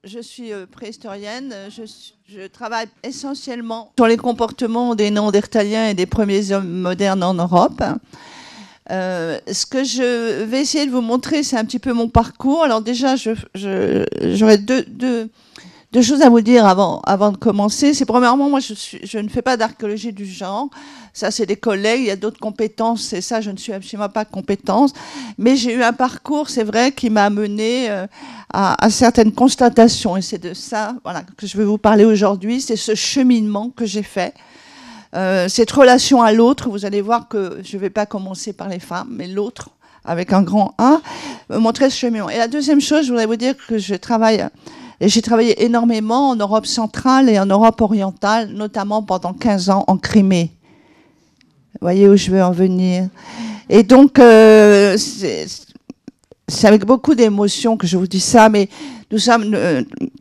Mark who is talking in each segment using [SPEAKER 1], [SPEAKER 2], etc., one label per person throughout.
[SPEAKER 1] je suis préhistorienne. Je travaille essentiellement sur les comportements des Néandertaliens et des premiers hommes modernes en Europe. Ce que je vais essayer de vous montrer, c'est un petit peu mon parcours. Alors déjà, j'aurais deux choses à vous dire avant de commencer. C'est premièrement, moi, je ne fais pas d'archéologie du genre. Ça, c'est des collègues. Il y a d'autres compétences. Et ça, je ne suis absolument pas compétence. Mais j'ai eu un parcours, c'est vrai, qui m'a amené à certaines constatations. Et c'est de ça, voilà, que je vais vous parler aujourd'hui. C'est ce cheminement que j'ai fait. Cette relation à l'autre. Vous allez voir que je ne vais pas commencer par les femmes, mais l'autre, avec un grand A, me montrer ce cheminement. Et la deuxième chose, je voudrais vous dire que j'ai travaillé énormément en Europe centrale et en Europe orientale, notamment pendant 15 ans en Crimée. Vous voyez où je veux en venir. Et donc, c'est avec beaucoup d'émotion que je vous dis ça, mais nous sommes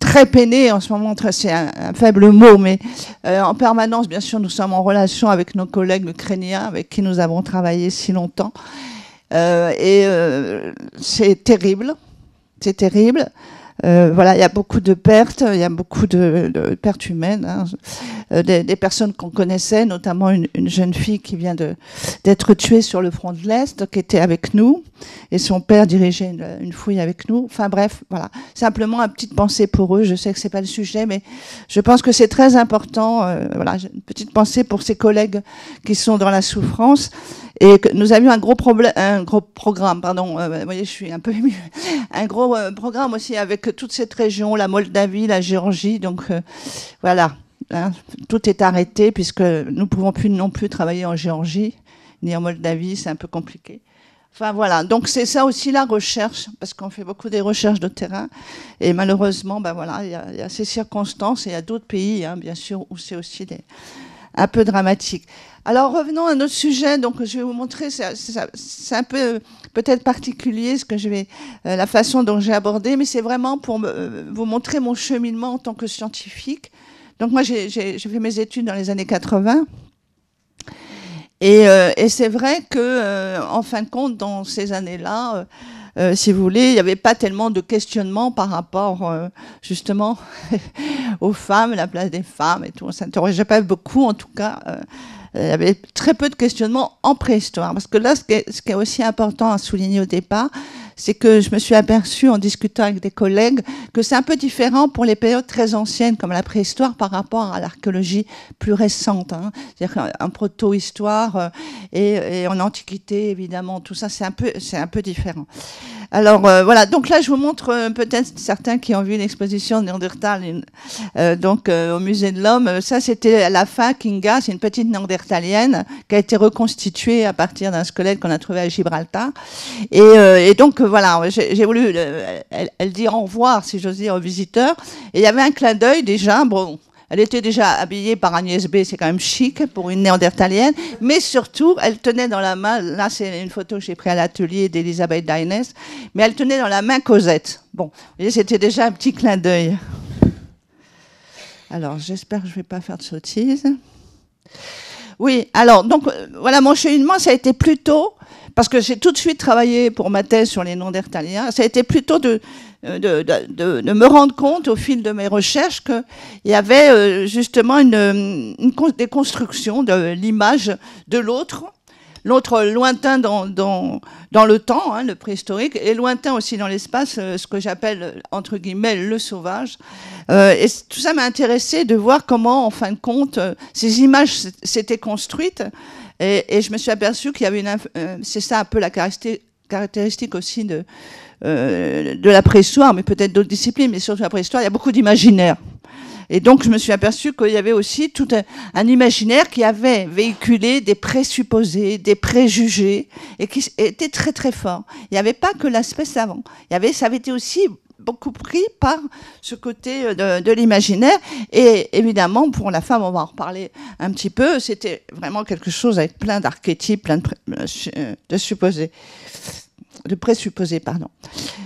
[SPEAKER 1] très peinés en ce moment, c'est un faible mot, mais en permanence, bien sûr, nous sommes en relation avec nos collègues ukrainiens, avec qui nous avons travaillé si longtemps. C'est terrible, c'est terrible. Voilà, il y a beaucoup de pertes, il y a beaucoup de pertes humaines, hein. Des personnes qu'on connaissait, notamment une jeune fille qui vient d'être tuée sur le front de l'Est, qui était avec nous, et son père dirigeait une fouille avec nous. Enfin bref, voilà, simplement une petite pensée pour eux. Je sais que c'est pas le sujet, mais je pense que c'est très important. Voilà, une petite pensée pour ces collègues qui sont dans la souffrance. Et que nous avions un gros programme, pardon, vous voyez, je suis un peu émue, un gros programme aussi avec toute cette région, la Moldavie, la Géorgie, donc voilà, hein, tout est arrêté puisque nous ne pouvons plus non plus travailler en Géorgie, ni en Moldavie, c'est un peu compliqué. Enfin voilà, donc c'est ça aussi la recherche, parce qu'on fait beaucoup des recherches de terrain, et malheureusement, ben voilà, il y a ces circonstances, et il y a d'autres pays, hein, bien sûr, où c'est aussi un peu dramatique. Alors revenons à notre sujet. Donc je vais vous montrer, c'est un peu peut-être particulier ce que la façon dont j'ai abordé, mais c'est vraiment pour vous montrer mon cheminement en tant que scientifique. Donc moi j'ai fait mes études dans les années 80. Et c'est vrai que en fin de compte, dans ces années-là, si vous voulez, il n'y avait pas tellement de questionnements par rapport justement aux femmes, la place des femmes et tout. On ne s'interrogeait pas beaucoup, en tout cas. Il y avait très peu de questionnements en préhistoire. Parce que là, ce qui est aussi important à souligner au départ, c'est que je me suis aperçue en discutant avec des collègues que c'est un peu différent pour les périodes très anciennes comme la préhistoire par rapport à l'archéologie plus récente, hein. C'est-à-dire en proto-histoire et en antiquité, évidemment, tout ça, c'est un peu différent. Alors voilà, donc là je vous montre peut-être certains qui ont vu l'exposition de Néandertal au musée de l'Homme. Ça c'était la fin Kinga, c'est une petite néandertalienne qui a été reconstituée à partir d'un squelette qu'on a trouvé à Gibraltar. Et donc voilà, j'ai voulu elle dire au revoir, si j'ose dire, aux visiteurs. Et il y avait un clin d'œil déjà, bon. Elle était déjà habillée par Agnès B, c'est quand même chic pour une néandertalienne, mais surtout, elle tenait dans la main, là c'est une photo que j'ai prise à l'atelier d'Elisabeth Dines, mais elle tenait dans la main Cosette. Bon, vous voyez, c'était déjà un petit clin d'œil. Alors, j'espère que je ne vais pas faire de sottises. Oui, alors, donc, voilà, mon cheminement, ça a été plutôt, parce que j'ai tout de suite travaillé pour ma thèse sur les Néandertaliens, ça a été plutôt de me rendre compte au fil de mes recherches qu'il y avait justement des constructions de l'image de l'autre lointain dans le temps, hein, le préhistorique, et lointain aussi dans l'espace, ce que j'appelle, entre guillemets, le sauvage. Et tout ça m'a intéressé de voir comment, en fin de compte, ces images s'étaient construites, et je me suis aperçue qu'il y avait c'est ça un peu la caractéristique aussi de la préhistoire, mais peut-être d'autres disciplines, mais surtout la préhistoire, il y a beaucoup d'imaginaire. Et donc, je me suis aperçue qu'il y avait aussi tout un imaginaire qui avait véhiculé des présupposés, des préjugés, et qui était très, très fort. Il n'y avait pas que l'aspect savant. Ça avait été aussi beaucoup pris par ce côté de l'imaginaire. Et évidemment, pour la femme, on va en reparler un petit peu, c'était vraiment quelque chose avec plein d'archétypes, plein de présupposés, pardon.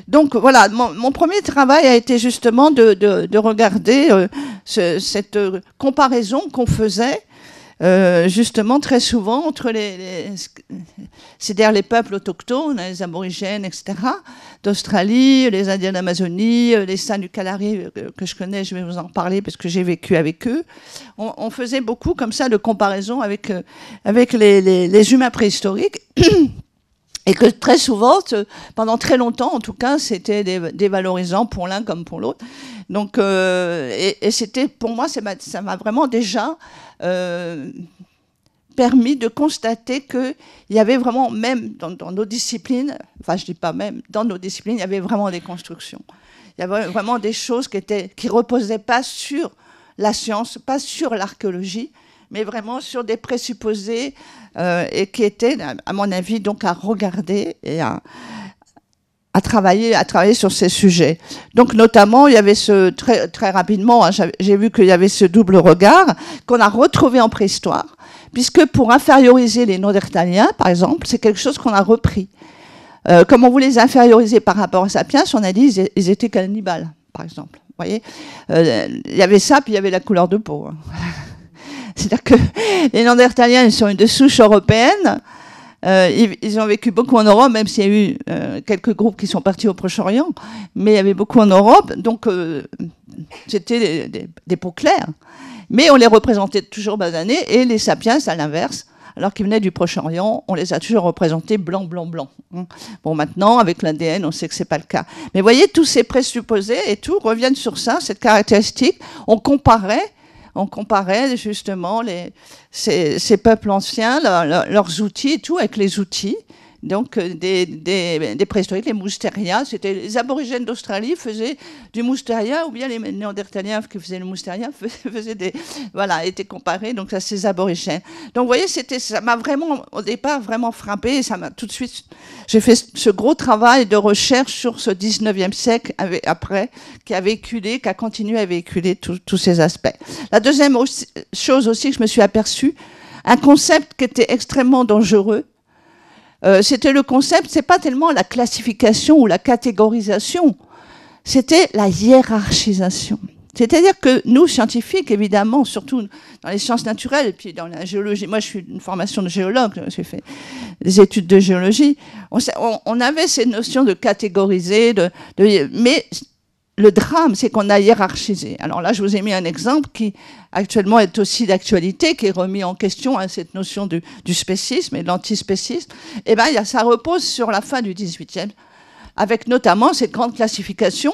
[SPEAKER 1] Donc voilà, mon premier travail a été justement de regarder cette comparaison qu'on faisait justement très souvent entre c'est-à-dire les peuples autochtones, les aborigènes, etc., d'Australie, les Indiens d'Amazonie, les Sains du Kalahari que je connais, je vais vous en parler parce que j'ai vécu avec eux. On faisait beaucoup comme ça de comparaison avec les humains préhistoriques. Et que très souvent, pendant très longtemps, en tout cas, c'était dévalorisant pour l'un comme pour l'autre. Donc, et c'était, pour moi, ça m'a vraiment déjà permis de constater qu'il y avait vraiment, même dans nos disciplines, enfin, je dis pas même, dans nos disciplines, il y avait vraiment des constructions. Il y avait vraiment des choses qui reposaient pas sur la science, pas sur l'archéologie, mais vraiment sur des présupposés et qui étaient, à mon avis, donc à regarder et à travailler sur ces sujets. Donc notamment, il y avait très rapidement, hein, j'ai vu qu'il y avait ce double regard qu'on a retrouvé en préhistoire, puisque pour inférioriser les Néandertaliens, par exemple, c'est quelque chose qu'on a repris. Comme on voulait les inférioriser par rapport aux sapiens, on a dit ils étaient cannibales, par exemple. Vous voyez, il y avait ça, puis il y avait la couleur de peau. Hein. C'est-à-dire que les Néandertaliens, ils sont une souche européenne. Ils ont vécu beaucoup en Europe, même s'il y a eu quelques groupes qui sont partis au Proche-Orient, mais il y avait beaucoup en Europe, donc c'était des peaux claires. Mais on les représentait toujours basanés, et les sapiens, à l'inverse, alors qu'ils venaient du Proche-Orient, on les a toujours représentés blanc, blanc, blanc. Bon, maintenant, avec l'ADN, on sait que c'est pas le cas. Mais vous voyez, tous ces présupposés et tout reviennent sur ça, cette caractéristique. On comparait justement ces peuples anciens, leurs outils et tout, avec les outils. Donc des préhistoriques, les moustériens, c'était les aborigènes d'Australie faisaient du moustérien, ou bien les Néandertaliens qui faisaient le moustérien étaient comparés donc à ces aborigènes. Donc vous voyez, ça m'a vraiment au départ vraiment frappé, et ça m'a tout de suite, j'ai fait ce gros travail de recherche sur ce 19e siècle après, qui a continué à véhiculer tous ces aspects. La deuxième chose aussi que je me suis aperçue, un concept qui était extrêmement dangereux. C'était le concept, c'est pas tellement la classification ou la catégorisation, c'était la hiérarchisation. C'est-à-dire que nous, scientifiques, évidemment, surtout dans les sciences naturelles et puis dans la géologie, moi je suis une formation de géologue, j'ai fait des études de géologie, on avait ces notions de catégoriser, mais le drame, c'est qu'on a hiérarchisé. Alors là, je vous ai mis un exemple qui actuellement est aussi d'actualité, qui est remis en question, hein, cette notion du spécisme et de l'antispécisme. Eh bien, ça repose sur la fin du XVIIIe, avec notamment cette grande classification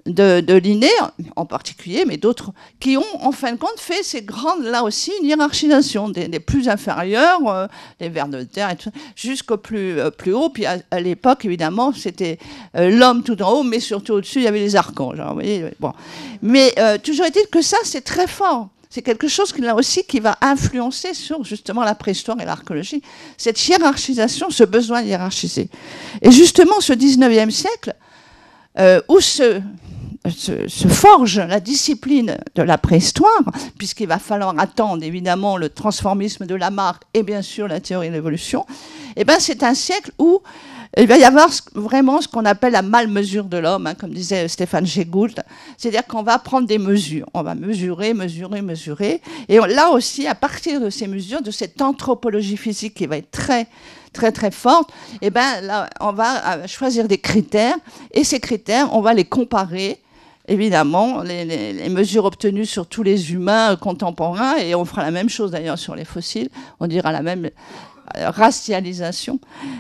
[SPEAKER 1] de Linné en particulier, mais d'autres, qui ont en fin de compte fait ces grandes, là aussi, une hiérarchisation des plus inférieurs, les vers de terre, jusqu'au plus haut. Puis à l'époque, évidemment, c'était l'homme tout en haut, mais surtout au-dessus, il y avait les archanges. Hein, vous voyez, bon. Mais toujours est-il que ça, c'est très fort. C'est quelque chose là aussi qui va influencer sur justement la préhistoire et l'archéologie. Cette hiérarchisation, ce besoin de hiérarchiser. Et justement, ce 19e siècle, où se forge la discipline de la préhistoire, puisqu'il va falloir attendre évidemment le transformisme de Lamarck et bien sûr la théorie de l'évolution, et ben c'est un siècle où il va y avoir vraiment ce qu'on appelle la mal-mesure de l'homme, hein, comme disait Stéphane Jay Gould, c'est-à-dire qu'on va prendre des mesures, on va mesurer, et là aussi, à partir de ces mesures, de cette anthropologie physique qui va être très, très, très forte, et ben là, on va choisir des critères, et ces critères, on va les comparer, évidemment, les mesures obtenues sur tous les humains contemporains, et on fera la même chose d'ailleurs sur les fossiles, on dira la même racialisation,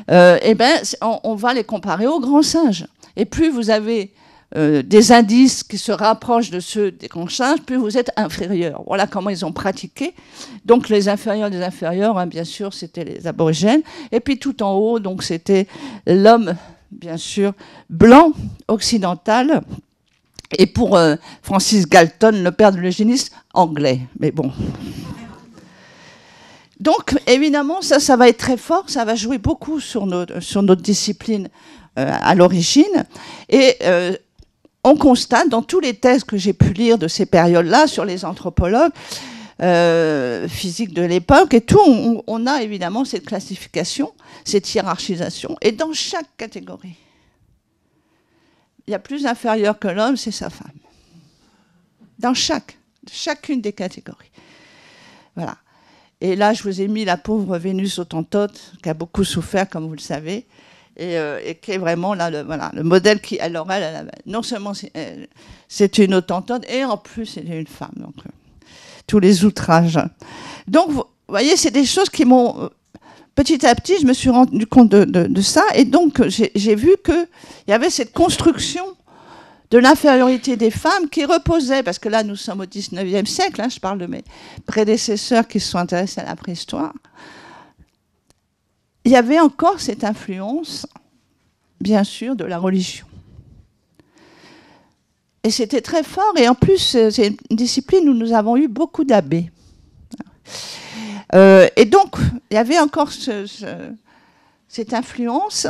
[SPEAKER 1] et ben on va les comparer aux grands singes. Et plus vous avez des indices qui se rapprochent de ceux des grands singes, plus vous êtes inférieur. Voilà comment ils ont pratiqué. Donc les inférieurs des inférieurs, hein, bien sûr, c'était les aborigènes. Et puis tout en haut, donc c'était l'homme, bien sûr, blanc, occidental. Et pour Francis Galton, le père de l'eugénisme, anglais. Mais bon. Donc, évidemment, ça va être très fort, ça va jouer beaucoup sur notre discipline à l'origine. Et on constate, dans tous les textes que j'ai pu lire de ces périodes-là, sur les anthropologues physiques de l'époque et tout, on a évidemment cette classification, cette hiérarchisation. Et dans chaque catégorie, il y a plus inférieur que l'homme, c'est sa femme. Dans chacune des catégories. Voilà. Et là, je vous ai mis la pauvre Vénus Hottentote, qui a beaucoup souffert, comme vous le savez, et qui est vraiment là, le modèle qui, alors elle, non seulement c'est une Hottentote, et en plus c'est une femme. Donc, tous les outrages. Donc, vous voyez, c'est des choses qui m'ont... Petit à petit, je me suis rendu compte de ça, et donc j'ai vu qu'il y avait cette construction de l'infériorité des femmes qui reposait, parce que là, nous sommes au 19e siècle, hein, je parle de mes prédécesseurs qui se sont intéressés à la préhistoire. Il y avait encore cette influence, bien sûr, de la religion. Et c'était très fort, et en plus, c'est une discipline où nous avons eu beaucoup d'abbés. Et donc, il y avait encore cette influence.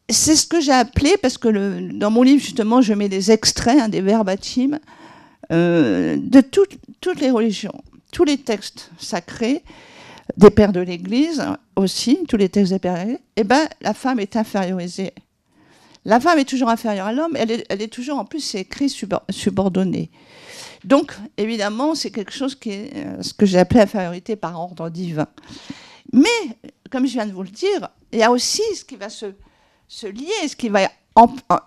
[SPEAKER 1] C'est ce que j'ai appelé, parce que dans mon livre, justement, je mets des extraits, hein, des verbatims, de toutes les religions, tous les textes sacrés, des pères de l'Église aussi, tous les textes des pères de l'Église, eh ben, la femme est infériorisée. La femme est toujours inférieure à l'homme, elle est toujours, en plus, c'est écrit subordonné. Donc, évidemment, c'est quelque chose qui est ce que j'ai appelé infériorité par ordre divin. Mais, comme je viens de vous le dire, il y a aussi ce qui va se lier, ce qui va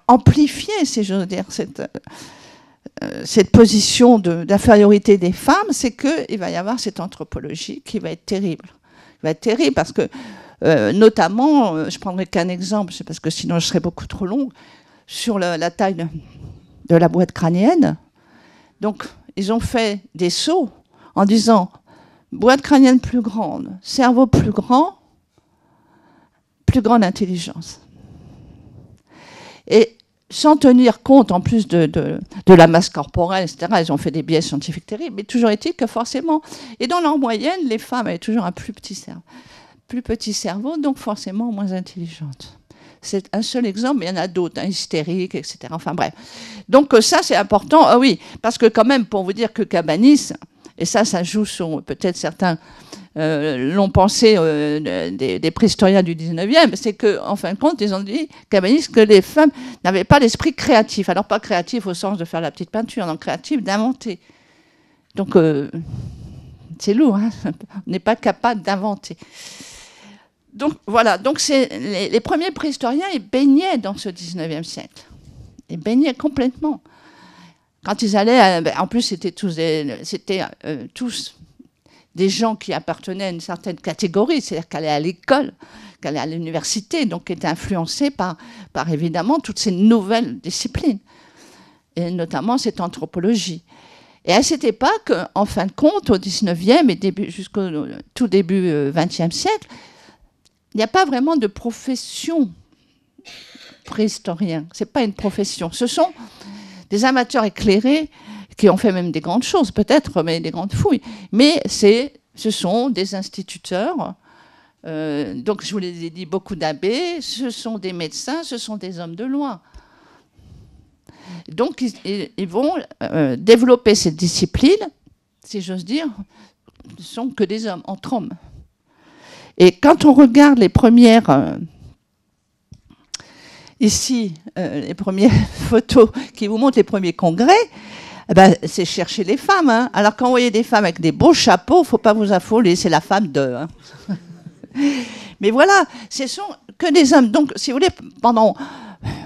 [SPEAKER 1] amplifier, si j'ose dire, cette position d'infériorité des femmes, c'est qu'il va y avoir cette anthropologie qui va être terrible. Il va être terrible parce que, notamment, je prendrai qu'un exemple, c'est parce que sinon je serais beaucoup trop longue, sur la taille de la boîte crânienne. Donc, ils ont fait des sauts en disant boîte crânienne plus grande, cerveau plus grande intelligence. Et sans tenir compte, en plus de la masse corporelle, etc., ils ont fait des biais scientifiques terribles, mais toujours est-il que forcément, et dans leur moyenne, les femmes avaient toujours un plus petit cerveau, donc forcément moins intelligentes. C'est un seul exemple, mais il y en a d'autres, hein, hystériques, etc. Enfin bref. Donc ça, c'est important. Ah oui, parce que quand même, pour vous dire que Cabanis, et ça joue sur peut-être certains l'ont pensé des préhistoriens du 19e, c'est qu'en fin de compte, ils ont dit, Cabanis, que les femmes n'avaient pas l'esprit créatif. Alors pas créatif au sens de faire la petite peinture, non, créatif d'inventer. Donc c'est lourd, hein, on n'est pas capable d'inventer. Donc voilà, donc les premiers préhistoriens, ils baignaient dans ce 19e siècle. Ils baignaient complètement. Quand ils allaient, en plus c'était tous des gens qui appartenaient à une certaine catégorie, c'est-à-dire qu'elle allait à l'école, qu'elle allait à l'université, donc qui étaient influencés par évidemment toutes ces nouvelles disciplines, et notamment cette anthropologie. Et à cette époque, en fin de compte, au 19e et jusqu'au tout début 20e siècle, il n'y a pas vraiment de profession préhistorien. Ce n'est pas une profession. Ce sont des amateurs éclairés qui ont fait même des grandes choses, peut-être, mais des grandes fouilles. Mais ce sont des instituteurs. Donc, je vous l'ai dit, beaucoup d'abbés. Ce sont des médecins, ce sont des hommes de loi. Donc, ils vont développer cette discipline, si j'ose dire, ce ne sont que des hommes, entre hommes. Et quand on regarde les premières... ici, les premières photos qui vous montrent les premiers congrès, ben, c'est chercher les femmes. Hein. Alors, quand vous voyez des femmes avec des beaux chapeaux, il ne faut pas vous affoler, c'est la femme de... Hein. Mais voilà, ce sont que des hommes. Donc, si vous voulez, pendant,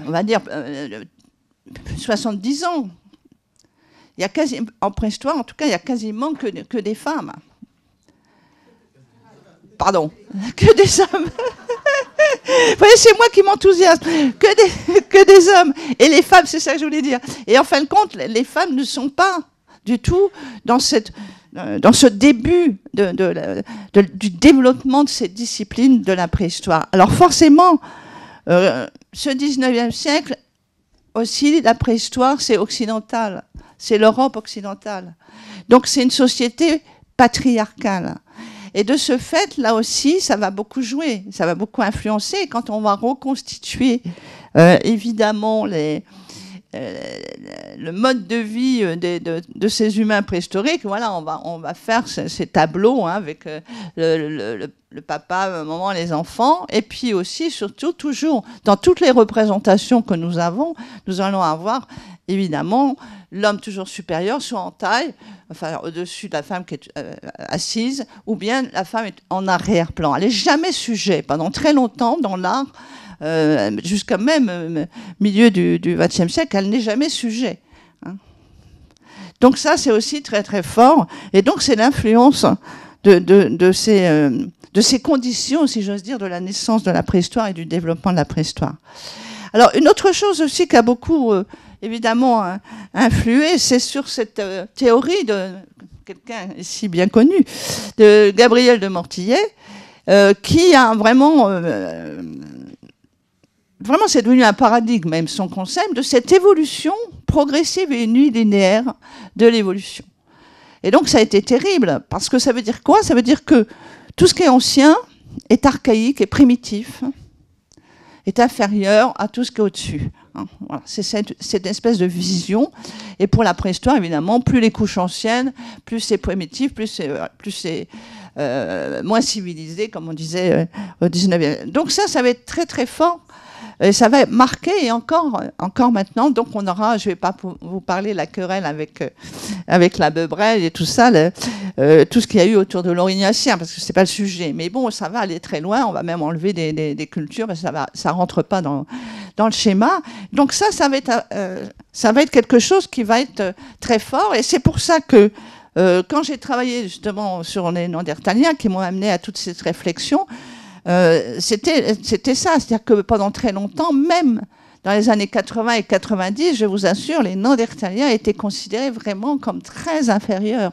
[SPEAKER 1] on va dire, 70 ans, il y a en préhistoire, en tout cas, il n'y a quasiment que des femmes. Pardon, que des hommes. Vous voyez, c'est moi qui m'enthousiasme. Que des hommes. Et les femmes, c'est ça que je voulais dire. Et en fin de compte, les femmes ne sont pas du tout dans ce début du développement de cette discipline de la préhistoire. Alors forcément, ce 19e siècle, aussi, la préhistoire, c'est occidental. C'est l'Europe occidentale. Donc c'est une société patriarcale. Et de ce fait, là aussi, ça va beaucoup jouer, ça va beaucoup influencer. Quand on va reconstituer, évidemment, le mode de vie de ces humains préhistoriques, voilà, on va faire ces tableaux, hein, avec le papa, la maman, les enfants. Et puis aussi, surtout, toujours, dans toutes les représentations que nous avons, nous allons avoir évidemment, l'homme toujours supérieur, soit en taille, enfin au-dessus de la femme qui est assise, ou bien la femme est en arrière-plan. Elle n'est jamais sujet. Pendant très longtemps, dans l'art, jusqu'à même milieu du XXe siècle, elle n'est jamais sujet. Hein. Donc ça, c'est aussi très très fort. Et donc c'est l'influence de ces conditions, si j'ose dire, de la naissance de la préhistoire et du développement de la préhistoire. Alors, une autre chose aussi qui a beaucoup, évidemment, influé, c'est sur cette théorie de quelqu'un ici bien connu, de Gabriel de Mortillet, qui a vraiment, c'est devenu un paradigme, même son concept, de cette évolution progressive et unilinéaire de l'évolution. Et donc, ça a été terrible, parce que ça veut dire quoi? Ça veut dire que tout ce qui est ancien est archaïque et primitif, est inférieur à tout ce qui est au-dessus. Voilà, c'est cette espèce de vision. Et pour la préhistoire, évidemment, plus les couches anciennes, plus c'est primitif, plus c'est moins civilisé, comme on disait au 19e. Donc ça va être très très fort. Et ça va marquer, et encore maintenant, donc on aura, je ne vais pas vous parler la querelle avec la Bebrel et tout ça, tout ce qu'il y a eu autour de l'Aurignacien, parce que ce n'est pas le sujet. Mais bon, ça va aller très loin, on va même enlever des cultures, parce que ça ne rentre pas dans le schéma. Donc ça va être quelque chose qui va être très fort, et c'est pour ça que quand j'ai travaillé justement sur les Néandertaliens, qui m'ont amené à toute cette réflexion, c'était ça, c'est-à-dire que pendant très longtemps, même dans les années 80 et 90, je vous assure, les Néandertaliens étaient considérés vraiment comme très inférieurs.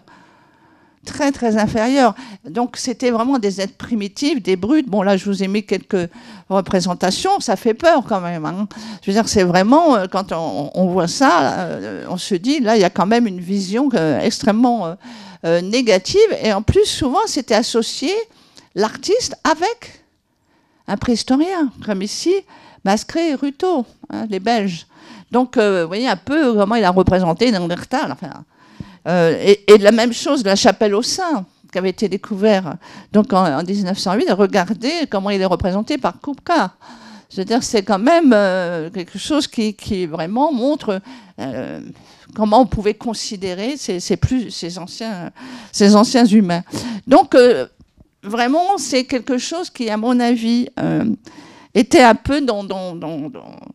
[SPEAKER 1] Très, très inférieurs. Donc, c'était vraiment des êtres primitifs, des brutes. Bon, là, je vous ai mis quelques représentations. Ça fait peur quand même. Hein. Je veux dire, c'est vraiment, quand on voit ça, on se dit, là, il y a quand même une vision extrêmement négative. Et en plus, souvent, c'était associé l'artiste avec un préhistorien, comme ici, Mascret et Ruteau, hein, les Belges. Donc, vous voyez un peu comment il a représenté Néandertal. Enfin, et la même chose de la chapelle aux Saints, qui avait été découvert donc en 1908. Regardez comment il est représenté par Kupka. Je veux dire, c'est quand même quelque chose qui vraiment montre comment on pouvait considérer ces anciens humains. Donc, vraiment, c'est quelque chose qui, à mon avis, était un peu dans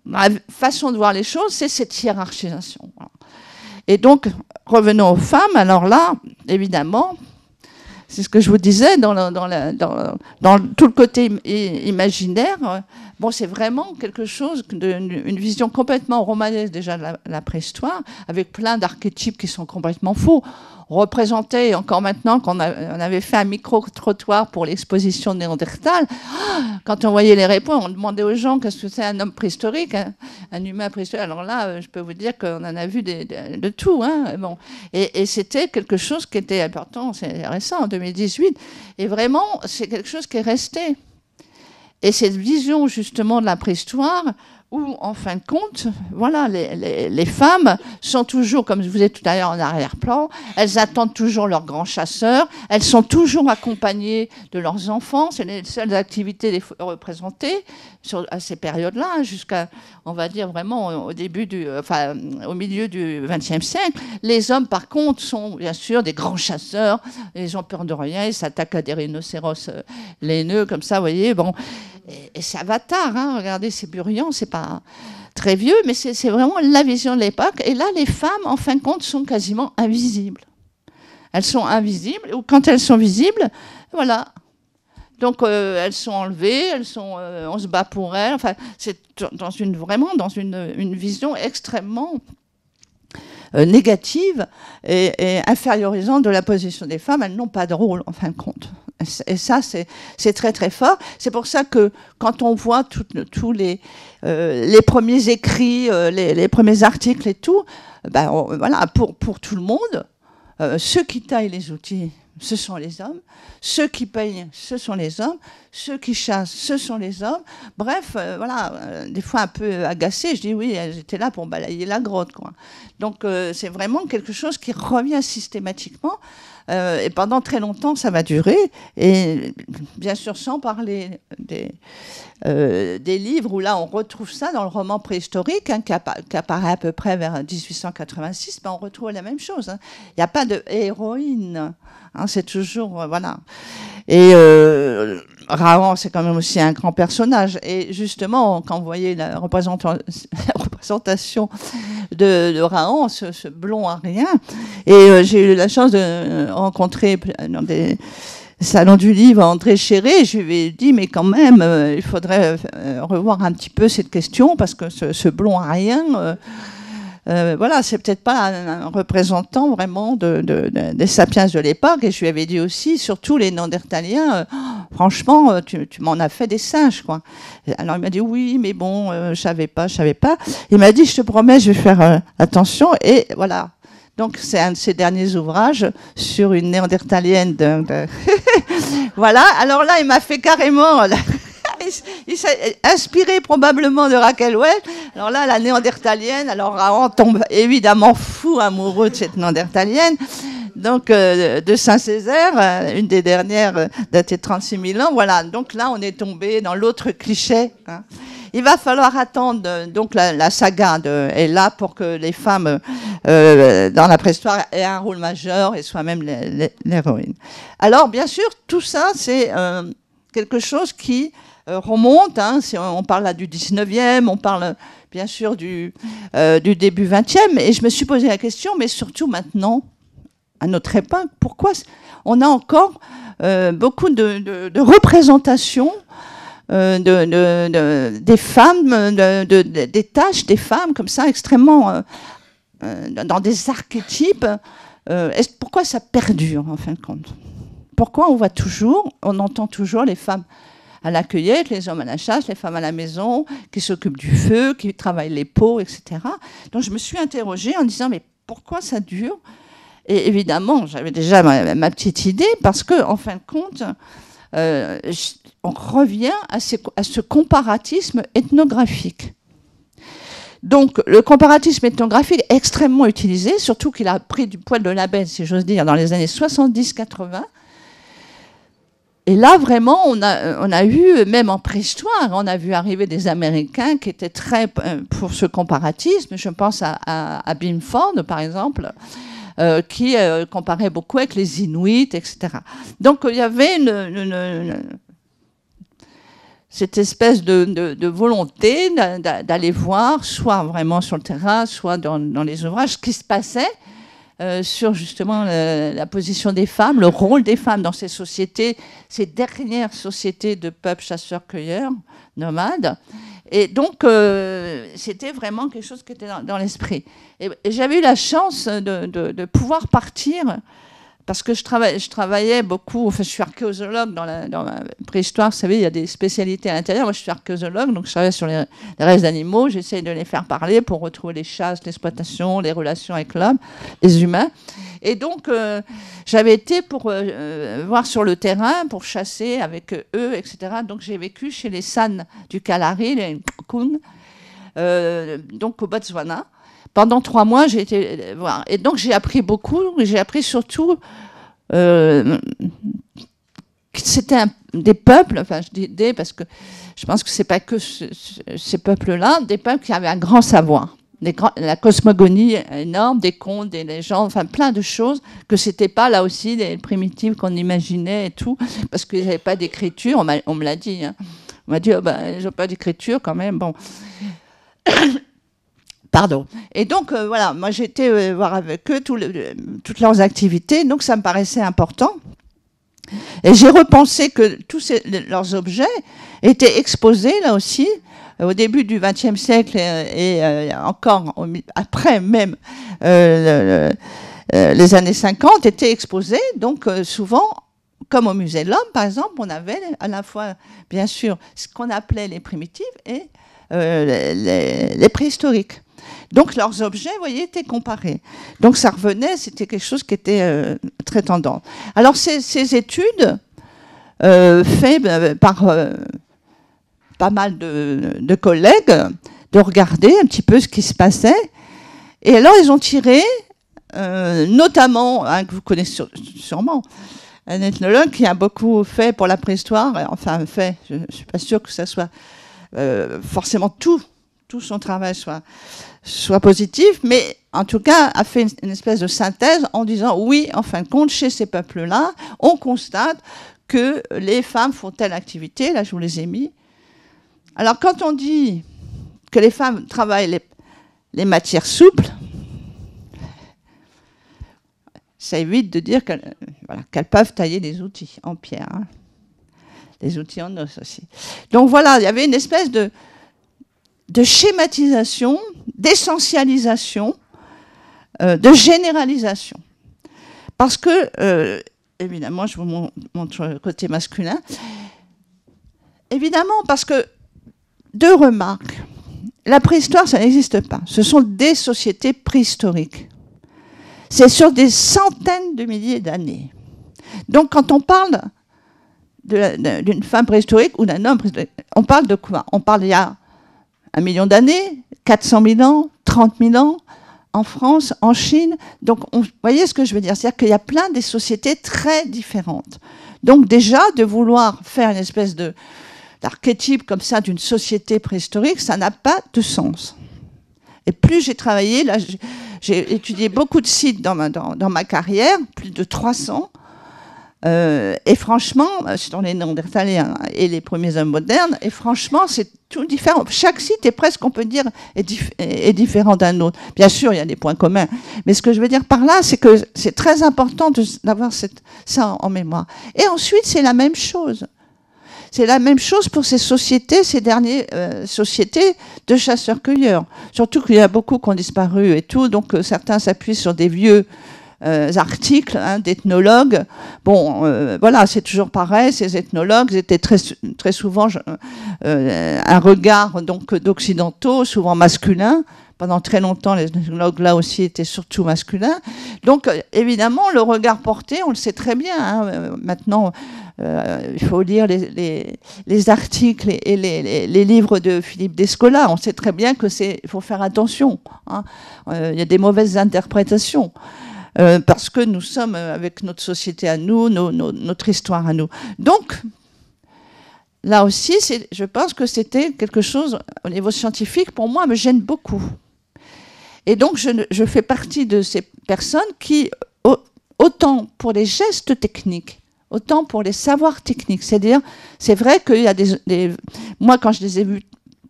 [SPEAKER 1] la façon de voir les choses, c'est cette hiérarchisation. Voilà. Et donc, revenons aux femmes. Alors là, évidemment, c'est ce que je vous disais, dans tout le côté imaginaire, bon, c'est vraiment quelque chose, une vision complètement romanesque déjà de la préhistoire, avec plein d'archétypes qui sont complètement faux. Représentés, encore maintenant, on avait fait un micro-trottoir pour l'exposition de Néandertal, quand on voyait les réponses, on demandait aux gens qu'est-ce que c'est un homme préhistorique, un humain préhistorique. Alors là, je peux vous dire qu'on en a vu de tout. Hein. Bon. Et c'était quelque chose qui était important, c'est récent, en 2018. Et vraiment, c'est quelque chose qui est resté. Et cette vision, justement, de la préhistoire, où, en fin de compte, voilà, les femmes sont toujours, comme je vous ai dit tout à l'heure, en arrière-plan. Elles attendent toujours leurs grands chasseurs. Elles sont toujours accompagnées de leurs enfants. C'est les seules activités représentées à ces périodes-là, jusqu'à, on va dire, vraiment au milieu du XXe siècle. Les hommes, par contre, sont bien sûr des grands chasseurs. Ils ont peur de rien. Ils s'attaquent à des rhinocéros laineux, comme ça, vous voyez. Bon. Et c'est Avatar, hein, regardez, c'est Burian, c'est pas très vieux, mais c'est vraiment la vision de l'époque. Et là, les femmes, en fin de compte, sont quasiment invisibles. Elles sont invisibles, ou quand elles sont visibles, voilà. Donc, elles sont enlevées, on se bat pour elles. Enfin, c'est vraiment dans une vision extrêmement négative et infériorisante de la position des femmes. Elles n'ont pas de rôle, en fin de compte. Et ça, c'est très, très fort. C'est pour ça que quand on voit tous les premiers écrits, les premiers articles et tout, voilà, pour tout le monde, ceux qui taillent les outils, ce sont les hommes. Ceux qui peignent, ce sont les hommes. Ceux qui chassent, ce sont les hommes. Bref, voilà, des fois un peu agacée, je dis oui, j'étais là pour balayer la grotte, quoi. Donc c'est vraiment quelque chose qui revient systématiquement. Et pendant très longtemps, ça va durer. Et bien sûr, sans parler des livres où là, on retrouve ça dans le roman préhistorique, hein, qui apparaît à peu près vers 1886, ben, on retrouve la même chose. Hein. Il n'y a pas de héroïne. Hein, c'est toujours... voilà. Et Raon, c'est quand même aussi un grand personnage. Et justement, quand vous voyez la représentation de Raon, ce blond arien, et j'ai eu la chance de rencontrer dans des salons du livre André Chéret, je lui ai dit, mais quand même, il faudrait revoir un petit peu cette question, parce que ce blond arien... voilà, c'est peut-être pas un représentant vraiment des sapiens de l'époque. Et je lui avais dit aussi, surtout les Néandertaliens, franchement, tu m'en as fait des singes, quoi. Alors il m'a dit oui, mais bon, je savais pas. Il m'a dit, je te promets, je vais faire attention. Et voilà. Donc c'est un de ses derniers ouvrages sur une Néandertalienne. Voilà. Alors là, il m'a fait carrément. Il s'est inspiré probablement de Raquel Welch. Alors là, la néandertalienne, alors Raon tombe évidemment fou amoureux de cette néandertalienne. Donc, de Saint-Césaire, une des dernières datée de 36 000 ans. Voilà, donc là, on est tombé dans l'autre cliché. Hein. Il va falloir attendre donc la saga est là pour que les femmes dans la préhistoire aient un rôle majeur et soient même l'héroïne. Alors, bien sûr, tout ça, c'est quelque chose qui remonte, hein, on parle là du 19e, on parle bien sûr du début 20e, et je me suis posé la question, mais surtout maintenant, à notre époque, pourquoi on a encore beaucoup de représentations des femmes, des tâches des femmes comme ça, extrêmement dans des archétypes. Pourquoi ça perdure en fin de compte? Pourquoi on entend toujours les femmes à la cueillette, les hommes à la chasse, les femmes à la maison, qui s'occupent du feu, qui travaillent les pots, etc. Donc je me suis interrogée en disant, mais pourquoi ça dure? Et évidemment, j'avais déjà ma petite idée, parce qu'en fin de compte, on revient à ce comparatisme ethnographique. Donc le comparatisme ethnographique est extrêmement utilisé, surtout qu'il a pris du poil de la bête, si j'ose dire, dans les années 70-80. Et là, vraiment, on a eu, même en préhistoire, on a vu arriver des Américains qui étaient très pour ce comparatisme. Je pense à Binford, par exemple, qui comparait beaucoup avec les Inuits, etc. Donc, il y avait cette espèce de volonté d'aller voir, soit vraiment sur le terrain, soit dans les ouvrages, ce qui se passait sur justement la position des femmes, le rôle des femmes dans ces sociétés, ces dernières sociétés de peuples chasseurs-cueilleurs, nomades. Et donc, c'était vraiment quelque chose qui était dans l'esprit. Et j'avais eu la chance de pouvoir partir, parce que je travaillais beaucoup, enfin je suis archéologue dans la préhistoire, vous savez, il y a des spécialités à l'intérieur. Moi je suis archéologue, donc je travaille sur les restes d'animaux, j'essaie de les faire parler pour retrouver les chasses, l'exploitation, les relations avec l'homme, les humains. Et donc j'avais été pour voir sur le terrain, pour chasser avec eux, etc. Donc j'ai vécu chez les San du Kalahari, les Kun, donc au Botswana. Pendant 3 mois, j'ai été voir. Et donc, j'ai appris beaucoup. J'ai appris surtout que c'était des peuples, enfin, je dis des parce que je pense que ce n'est pas que ces peuples-là, des peuples qui avaient un grand savoir. La cosmogonie énorme, des contes, des légendes, enfin, plein de choses, que ce n'était pas, là aussi, les primitives qu'on imaginait et tout, parce qu'ils n'avaient pas d'écriture. On me l'a dit. Hein. On m'a dit, oh, ben, ils n'ont pas d'écriture quand même. Bon. Pardon. Et donc, voilà, moi, j'ai été voir avec eux toutes leurs activités, donc ça me paraissait important. Et j'ai repensé que tous leurs objets étaient exposés, là aussi, au début du XXe siècle et encore après même les années 50, étaient exposés, donc souvent, comme au musée de l'homme, par exemple, on avait à la fois, bien sûr, ce qu'on appelait les primitives et les préhistoriques. Donc leurs objets, vous voyez, étaient comparés. Donc ça revenait, c'était quelque chose qui était très tendance. Alors ces études faites par pas mal de collègues, de regarder un petit peu ce qui se passait. Et alors ils ont tiré, notamment, que vous connaissez sûrement, un ethnologue qui a beaucoup fait pour la préhistoire, enfin fait, je ne suis pas sûre que ça soit forcément tout son travail soit positif, mais en tout cas a fait une espèce de synthèse en disant oui, en fin de compte, chez ces peuples-là, on constate que les femmes font telle activité, là je vous les ai mis. Alors quand on dit que les femmes travaillent les matières souples, ça évite de dire qu'elles peuvent tailler des outils en pierre, hein. Des outils en os aussi. Donc voilà, il y avait une espèce de schématisation, d'essentialisation, de généralisation. Parce que, évidemment, je vous montre le côté masculin, évidemment, parce que, deux remarques. La préhistoire, ça n'existe pas. Ce sont des sociétés préhistoriques. C'est sur des centaines de milliers d'années. Donc, quand on parle d'une femme préhistorique ou d'un homme préhistorique, on parle de quoi? On parle il y a 1 million d'années, 400 000 ans, 30 000 ans, en France, en Chine. Donc, vous voyez ce que je veux dire? C'est-à-dire qu'il y a plein de sociétés très différentes. Donc, déjà, de vouloir faire une espèce d'archétype comme ça d'une société préhistorique, ça n'a pas de sens. Et plus j'ai travaillé, là, j'ai étudié beaucoup de sites dans ma carrière, plus de 300. Et franchement, c'est dans les Néandertaliens et les premiers hommes modernes, et franchement, c'est tout différent. Chaque site est presque, on peut dire, est différent d'un autre. Bien sûr, il y a des points communs. Mais ce que je veux dire par là, c'est que c'est très important d'avoir ça en mémoire. Et ensuite, c'est la même chose. C'est la même chose pour ces sociétés, ces dernières sociétés de chasseurs-cueilleurs. Surtout qu'il y a beaucoup qui ont disparu et tout, donc certains s'appuient sur des vieux articles d'ethnologues. Bon, voilà, c'est toujours pareil, ces ethnologues étaient très souvent un regard donc d'occidentaux, souvent masculins. Pendant très longtemps, les ethnologues là aussi étaient surtout masculins. Donc, évidemment, le regard porté, on le sait très bien. Hein, maintenant, il faut lire les articles et les livres de Philippe Descola. On sait très bien qu'il faut faire attention. Hein. Il y a des mauvaises interprétations. Parce que nous sommes avec notre société à nous, notre histoire à nous. Donc, là aussi, je pense que c'était quelque chose, au niveau scientifique, pour moi, me gêne beaucoup. Et donc, je fais partie de ces personnes qui, autant pour les gestes techniques, autant pour les savoirs techniques, c'est-à-dire, c'est vrai qu'il y a moi, quand je les ai vus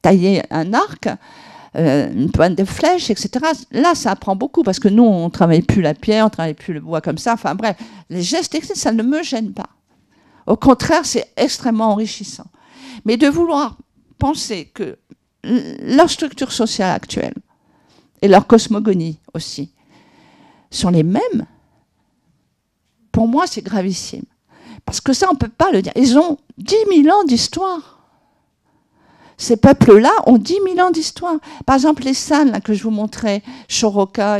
[SPEAKER 1] tailler un arc, une pointe de flèche, etc. Là, ça apprend beaucoup parce que nous, on ne travaille plus la pierre, on ne travaille plus le bois comme ça. Enfin bref, les gestes techniques, ça ne me gêne pas. Au contraire, c'est extrêmement enrichissant. Mais de vouloir penser que leur structure sociale actuelle et leur cosmogonie aussi sont les mêmes, pour moi, c'est gravissime. Parce que ça, on ne peut pas le dire. Ils ont 10 000 ans d'histoire. Ces peuples-là ont 10 000 ans d'histoire. Par exemple, les San, là, que je vous montrais, Shoroka,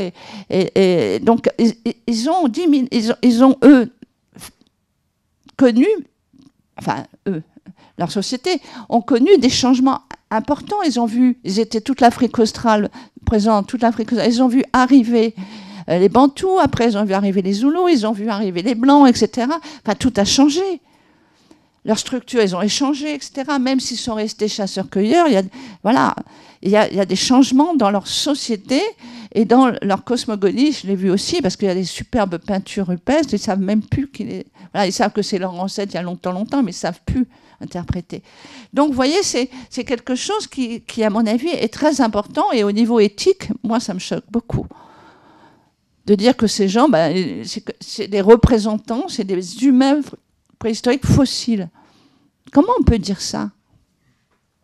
[SPEAKER 1] et donc, ils ont 10 000, ils ont, eux, connu, enfin, eux, leur société, ont connu des changements importants. Ils ont vu, ils étaient toute l'Afrique australe, présente, toute l'Afrique australe, ils ont vu arriver les Bantous, après ils ont vu arriver les Zoulous, ils ont vu arriver les Blancs, etc. Enfin, tout a changé. Leurs structures, ils ont échangé, etc. Même s'ils sont restés chasseurs-cueilleurs, il y a des changements dans leur société et dans leur cosmogonie. Je l'ai vu aussi parce qu'il y a des superbes peintures rupestres. Ils savent même plus ils savent que c'est leur ancêtre il y a longtemps, mais ils savent plus interpréter. Donc, vous voyez, c'est quelque chose qui, à mon avis, est très important. Et au niveau éthique, moi, ça me choque beaucoup de dire que ces gens, c'est des représentants, c'est des humains préhistoriques fossiles. Comment on peut dire ça?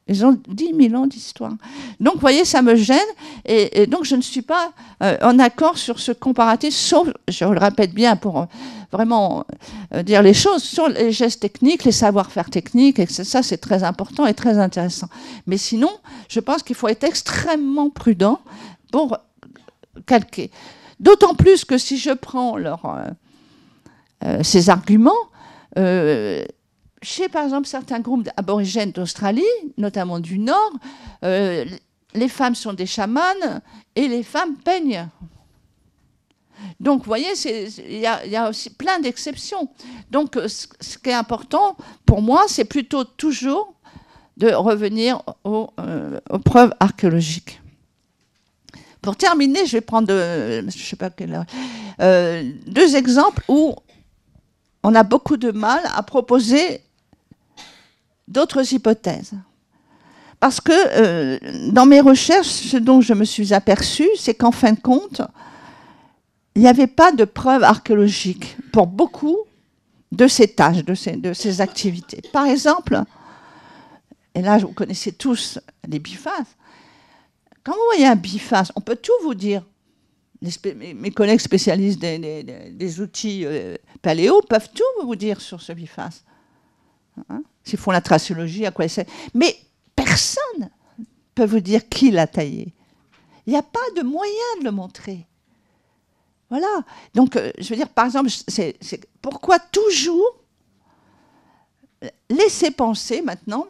[SPEAKER 1] Ils ont 10 000 ans d'histoire. Donc, vous voyez, ça me gêne. Et donc, je ne suis pas en accord sur ce comparatif, sauf, je le répète bien pour vraiment dire les choses, sur les gestes techniques, les savoir-faire techniques, et ça, c'est très important et très intéressant. Mais sinon, je pense qu'il faut être extrêmement prudent pour calquer. D'autant plus que si je prends ces arguments, chez par exemple certains groupes aborigènes d'Australie, notamment du Nord, les femmes sont des chamanes et les femmes peignent. Donc, vous voyez, il y a aussi plein d'exceptions. Donc, ce qui est important pour moi, c'est plutôt toujours de revenir aux preuves archéologiques. Pour terminer, je vais prendre, je sais pas quelle heure, 2 exemples où on a beaucoup de mal à proposer d'autres hypothèses. Parce que dans mes recherches, ce dont je me suis aperçue, c'est qu'en fin de compte, il n'y avait pas de preuves archéologiques pour beaucoup de ces tâches, de ces activités. Par exemple, et là vous connaissez tous les bifaces, quand vous voyez un biface, on peut tout vous dire. Mes collègues spécialistes des outils paléo peuvent tout vous dire sur ce biface. Hein? S'ils font la tracéologie, à quoi c'est. Mais personne ne peut vous dire qui l'a taillé. Il n'y a pas de moyen de le montrer. Voilà. Donc, je veux dire, par exemple, c'est pourquoi toujours laisser penser maintenant,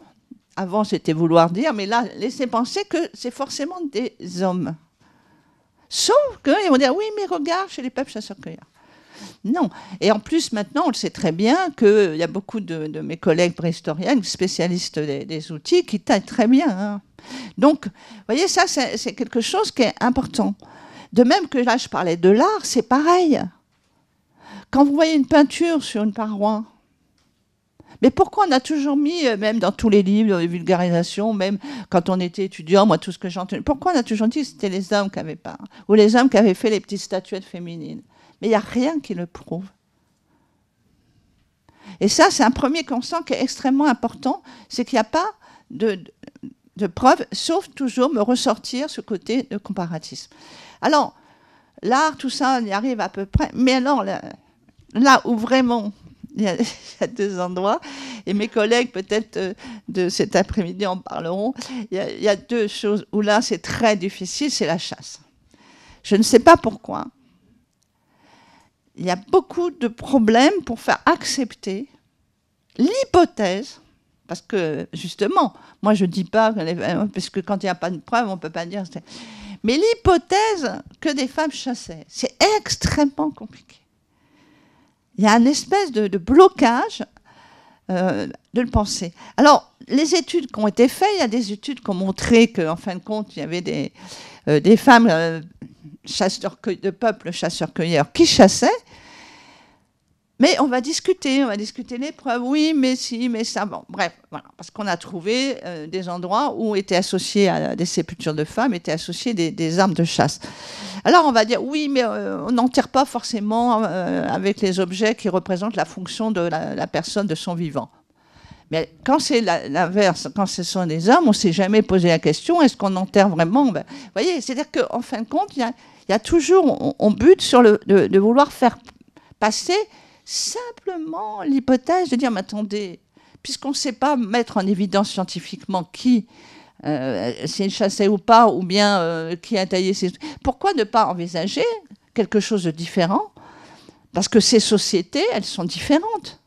[SPEAKER 1] avant c'était vouloir dire, mais là, laisser penser que c'est forcément des hommes. Sauf qu'ils vont dire, oui, mais regarde, chez les peuples chasseurs-cueilleurs. Non. Et en plus, maintenant, on le sait très bien qu'il y a beaucoup de mes collègues préhistoriennes, spécialistes des outils, qui taillent très bien. Hein. Donc, vous voyez, ça, c'est quelque chose qui est important. De même que là, je parlais de l'art, c'est pareil. Quand vous voyez une peinture sur une paroi, mais pourquoi on a toujours mis, même dans tous les livres de vulgarisation, même quand on était étudiant, moi, tout ce que j'entendais, pourquoi on a toujours dit que c'était les hommes qui avaient peint, ou les hommes qui avaient fait les petites statuettes féminines? Mais il n'y a rien qui le prouve. Et ça, c'est un premier constat qui est extrêmement important, c'est qu'il n'y a pas de preuves, sauf toujours me ressortir ce côté de comparatisme. Alors, l'art, tout ça, on y arrive à peu près, mais alors, là où vraiment... Il y a 2 endroits, et mes collègues, peut-être de cet après-midi, en parleront. Il y a 2 choses où là, c'est très difficile, c'est la chasse. Je ne sais pas pourquoi. Il y a beaucoup de problèmes pour faire accepter l'hypothèse, parce que, justement, moi, je ne dis pas, parce que quand il n'y a pas de preuve, on ne peut pas dire... Mais l'hypothèse que des femmes chassaient, c'est extrêmement compliqué. Il y a une espèce de blocage de le penser. Alors, les études qui ont été faites, il y a des études qui ont montré qu'en fin de compte, il y avait des femmes de peuple chasseurs-cueilleurs qui chassaient, mais on va discuter les preuves, oui, mais si, mais ça, bon, bref, voilà, parce qu'on a trouvé des endroits où étaient associés à des sépultures de femmes, étaient associés des armes de chasse. Alors on va dire, oui, mais on n'enterre pas forcément avec les objets qui représentent la fonction de la personne de son vivant. Mais quand c'est l'inverse, quand ce sont des hommes, on ne s'est jamais posé la question, est-ce qu'on enterre vraiment? Vous voyez, c'est-à-dire qu'en fin de compte, il y a toujours, on bute sur de vouloir faire passer simplement l'hypothèse de dire, mais attendez, puisqu'on ne sait pas mettre en évidence scientifiquement qui s'est chassé ou pas, ou bien qui a taillé ses... Pourquoi ne pas envisager quelque chose de différent? Parce que ces sociétés, elles sont différentes.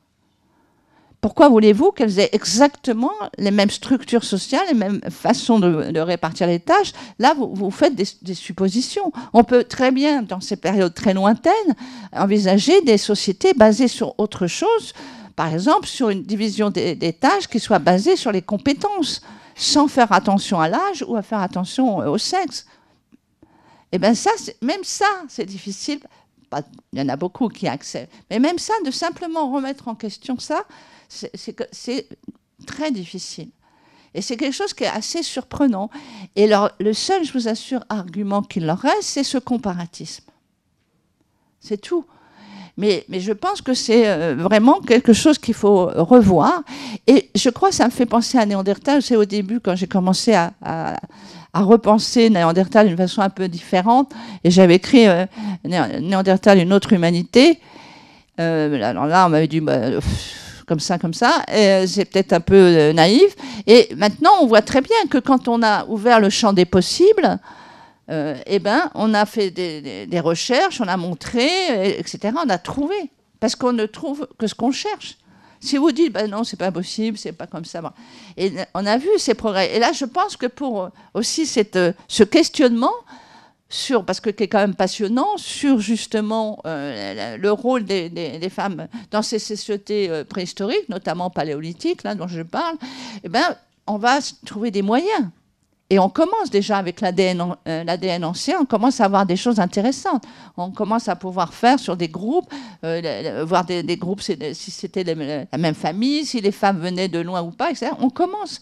[SPEAKER 1] Pourquoi voulez-vous qu'elles aient exactement les mêmes structures sociales, les mêmes façons de répartir les tâches? Là, vous faites des suppositions. On peut très bien, dans ces périodes très lointaines, envisager des sociétés basées sur autre chose, par exemple sur une division des tâches qui soit basée sur les compétences, sans faire attention à l'âge ou à faire attention au sexe. Et bien ça, même ça, c'est difficile. Il y en a beaucoup qui acceptent. Mais même ça, de simplement remettre en question ça, c'est très difficile. Et c'est quelque chose qui est assez surprenant. Et le seul, je vous assure, argument qu'il leur reste, c'est ce comparatisme. C'est tout. Mais je pense que c'est vraiment quelque chose qu'il faut revoir. Et je crois que ça me fait penser à Néandertal. C'est au début, quand j'ai commencé à repenser Néandertal d'une façon un peu différente. Et j'avais écrit Néandertal, une autre humanité. Alors là, on m'avait dit... comme ça, c'est peut-être un peu naïf. Et maintenant, on voit très bien que quand on a ouvert le champ des possibles, eh ben, on a fait des recherches, on a montré, etc. On a trouvé, parce qu'on ne trouve que ce qu'on cherche. Si vous dites, ben non, c'est pas possible, c'est pas comme ça. Bon. Et on a vu ces progrès. Et là, je pense que pour aussi ce questionnement, parce que qui est quand même passionnant, sur justement le rôle des femmes dans ces sociétés préhistoriques, notamment paléolithiques, là, dont je parle, eh ben, on va trouver des moyens. Et on commence déjà avec l'ADN ancien, on commence à avoir des choses intéressantes. On commence à pouvoir faire sur des groupes, voir des groupes, si c'était la même famille, si les femmes venaient de loin ou pas, etc. On commence.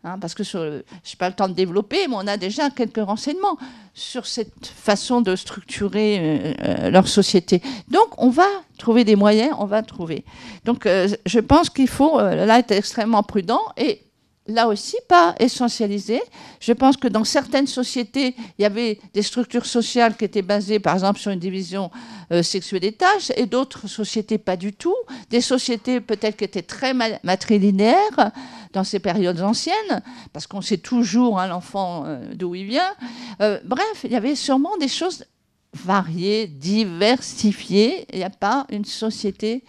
[SPEAKER 1] Hein, parce que je n'ai pas le temps de développer, mais on a déjà quelques renseignements sur cette façon de structurer leur société. Donc, on va trouver des moyens, on va trouver. Donc, je pense qu'il faut là être extrêmement prudent et là aussi, pas essentialisé. Je pense que dans certaines sociétés, il y avait des structures sociales qui étaient basées, par exemple, sur une division sexuée des tâches, et d'autres sociétés pas du tout. Des sociétés peut-être qui étaient très matrilinéaires dans ces périodes anciennes, parce qu'on sait toujours hein, l'enfant d'où il vient. Bref, il y avait sûrement des choses variées, diversifiées. Il n'y a pas une société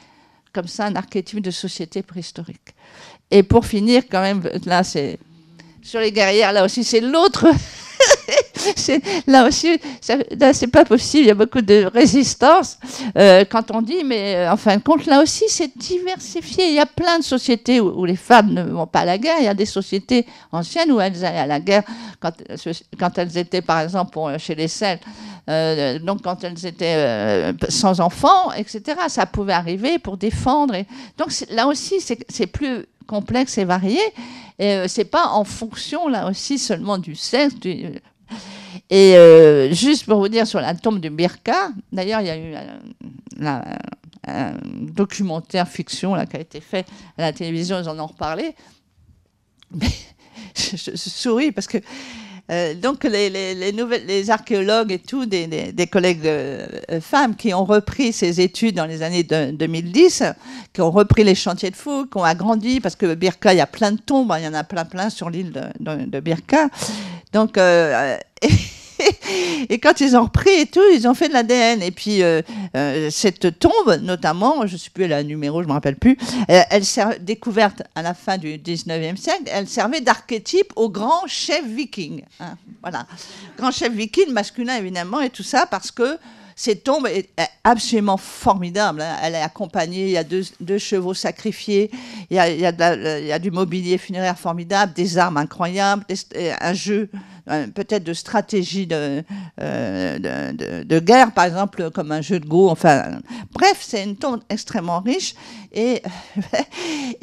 [SPEAKER 1] comme ça, un archétype de société préhistorique. Et pour finir, quand même, là, c'est sur les guerrières, là aussi, c'est l'autre. Là aussi, là, c'est pas possible. Il y a beaucoup de résistance quand on dit, mais en fin de compte, là aussi, c'est diversifié. Il y a plein de sociétés où les femmes ne vont pas à la guerre. Il y a des sociétés anciennes où elles allaient à la guerre quand elles étaient, par exemple, chez les Celtes. Donc, quand elles étaient sans enfants, etc., ça pouvait arriver pour défendre. Donc, là aussi, c'est plus complexe et varié. Et c'est pas en fonction, là aussi, seulement du sexe. Et juste pour vous dire sur la tombe de Birka, d'ailleurs, il y a eu un documentaire fiction là, qui a été fait à la télévision, ils en ont reparlé. Mais je souris parce que donc les archéologues et tout, des collègues femmes qui ont repris ces études dans les années 2010, qui ont repris les chantiers de fouilles, qui ont agrandi, parce que Birka, il y a plein de tombes, hein, il y en a plein sur l'île de Birka. Donc, et quand ils ont repris et tout, ils ont fait de l'ADN. Et puis, cette tombe, notamment, je ne sais plus le numéro, je ne me rappelle plus, elle s'est découverte à la fin du 19e siècle, elle servait d'archétype au grand chef viking. Hein, voilà. Grand chef viking, masculin évidemment, et tout ça, parce que cette tombe est absolument formidable. Hein. Elle est accompagnée, il y a deux chevaux sacrifiés, il y a du mobilier funéraire formidable, des armes incroyables, un jeu peut-être de stratégie de guerre, par exemple, comme un jeu de Go. Enfin, bref, c'est une tombe extrêmement riche. Et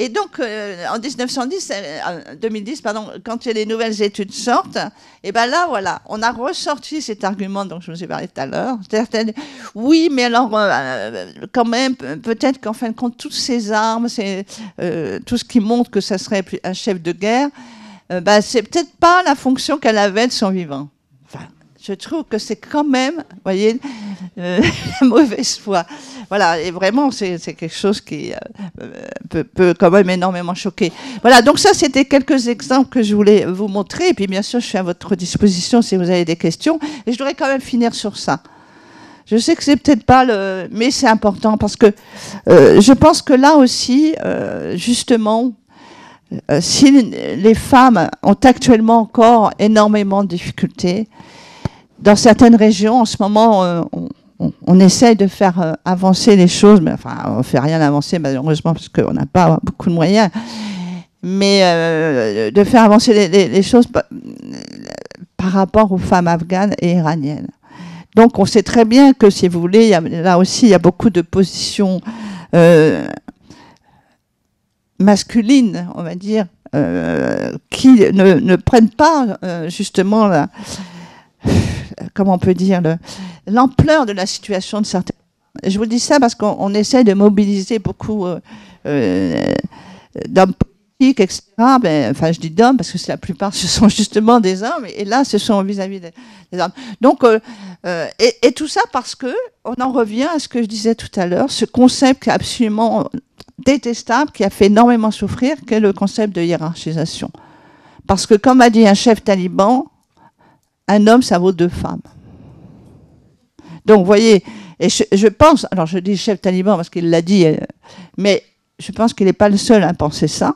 [SPEAKER 1] donc, en 2010, pardon, quand les nouvelles études sortent, et ben là, voilà, on a ressorti cet argument dont je vous ai parlé tout à l'heure. Oui, mais alors, quand même, peut-être qu'en fin de compte, toutes ces armes, tout ce qui montre que ça serait un chef de guerre, c'est peut-être pas la fonction qu'elle avait de son vivant. Enfin, je trouve que c'est quand même, vous voyez, la mauvaise foi. Voilà, et vraiment, c'est quelque chose qui peut quand même énormément choquer. Voilà, donc ça, c'était quelques exemples que je voulais vous montrer. Et puis, bien sûr, je suis à votre disposition si vous avez des questions. Et je voudrais quand même finir sur ça. Je sais que c'est peut-être pas mais c'est important parce que je pense que là aussi, justement, si les femmes ont actuellement encore énormément de difficultés, dans certaines régions, en ce moment, on essaye de faire avancer les choses, mais enfin, on ne fait rien avancer, malheureusement, parce qu'on n'a pas beaucoup de moyens, mais de faire avancer les choses par rapport aux femmes afghanes et iraniennes. Donc, on sait très bien que, si vous voulez, là aussi, il y a beaucoup de positions masculines, on va dire, qui ne prennent pas justement comment on peut dire l'ampleur de la situation de certains. Je vous dis ça parce qu'on essaie de mobiliser beaucoup d'hommes politiques, etc. Enfin, je dis d'hommes parce que la plupart ce sont justement des hommes, et là, ce sont vis-à-vis des hommes. Donc, et tout ça parce que on en revient à ce que je disais tout à l'heure, ce concept qui est absolument détestable, qui a fait énormément souffrir, qui est le concept de hiérarchisation. Parce que, comme a dit un chef taliban, un homme, ça vaut 2 femmes. Donc, vous voyez, et je pense, alors je dis chef taliban parce qu'il l'a dit, mais je pense qu'il n'est pas le seul à penser ça,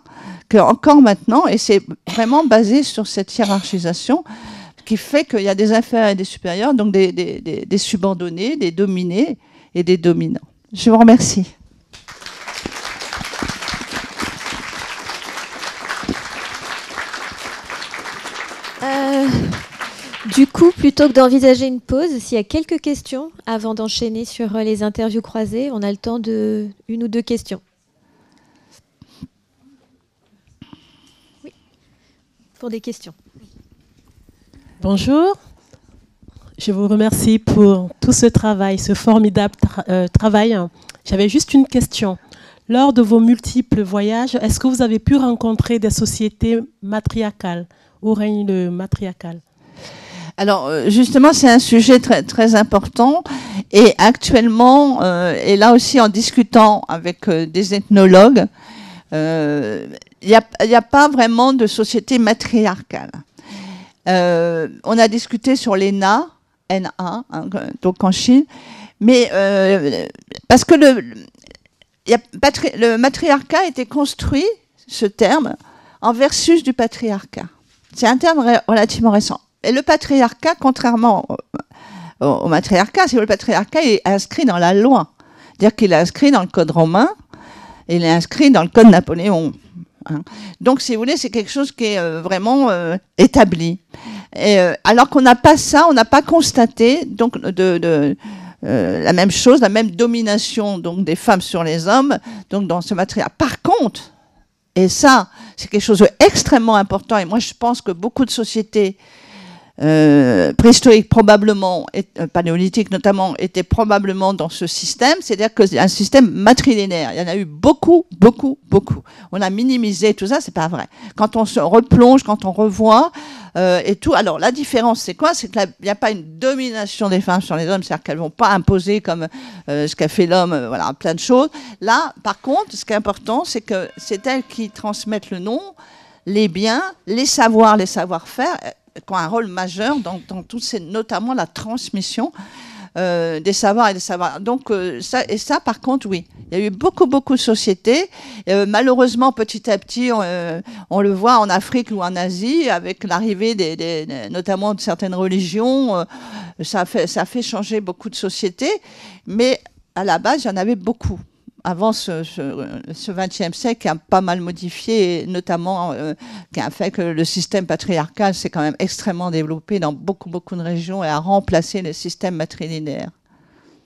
[SPEAKER 1] qu'encore maintenant, et c'est vraiment basé sur cette hiérarchisation qui fait qu'il y a des inférieurs et des supérieurs, donc des subordonnés, des dominés et des dominants. Je vous remercie.
[SPEAKER 2] Du coup, plutôt que d'envisager une pause, s'il y a quelques questions avant d'enchaîner sur les interviews croisées, on a le temps de 1 ou 2 questions. Oui, pour des questions.
[SPEAKER 3] Bonjour, je vous remercie pour tout ce travail, ce formidable travail. J'avais juste une question. Lors de vos multiples voyages, est-ce que vous avez pu rencontrer des sociétés matriarcales, où règne le matriarcal?
[SPEAKER 1] Alors, justement, c'est un sujet très, très important. Et actuellement, et là aussi en discutant avec des ethnologues, il n'y a pas vraiment de société matriarcale. On a discuté sur les NA, N-A, hein, donc en Chine, mais parce que le matriarcat a été construit, ce terme, en versus du patriarcat. C'est un terme relativement récent. Et le patriarcat, contrairement au matriarcat, c'est que le patriarcat est inscrit dans la loi. C'est-à-dire qu'il est inscrit dans le code romain, et il est inscrit dans le code Napoléon. Hein. Donc, si vous voulez, c'est quelque chose qui est vraiment établi. Et, alors qu'on n'a pas ça, on n'a pas constaté donc, la même chose, la même domination donc, des femmes sur les hommes donc, dans ce matriarcat. Par contre, et ça, c'est quelque chose d'extrêmement important, et moi je pense que beaucoup de sociétés préhistoriques probablement, paléolithiques notamment, étaient probablement dans ce système, c'est-à-dire que c'est un système matrilinéaire. Il y en a eu beaucoup, beaucoup, beaucoup. On a minimisé tout ça, c'est pas vrai. Quand on se replonge, quand on revoit et tout, alors la différence c'est quoi? C'est qu'il n'y a pas une domination des femmes sur les hommes, c'est-à-dire qu'elles vont pas imposer comme ce qu'a fait l'homme, voilà, plein de choses. Là, par contre, ce qui est important, c'est que c'est elles qui transmettent le nom, les biens, les savoirs, les savoir-faire, qui ont un rôle majeur dans tout ces, notamment la transmission des savoirs et des savoirs. Donc ça, par contre, oui. Il y a eu beaucoup, beaucoup de sociétés. Malheureusement, petit à petit, on le voit en Afrique ou en Asie, avec l'arrivée notamment de certaines religions, ça a fait changer beaucoup de sociétés. Mais à la base, il y en avait beaucoup. Avant ce XXe siècle, qui a pas mal modifié, notamment qui a fait que le système patriarcal s'est quand même extrêmement développé dans beaucoup, beaucoup de régions et a remplacé le système matrilinéaire.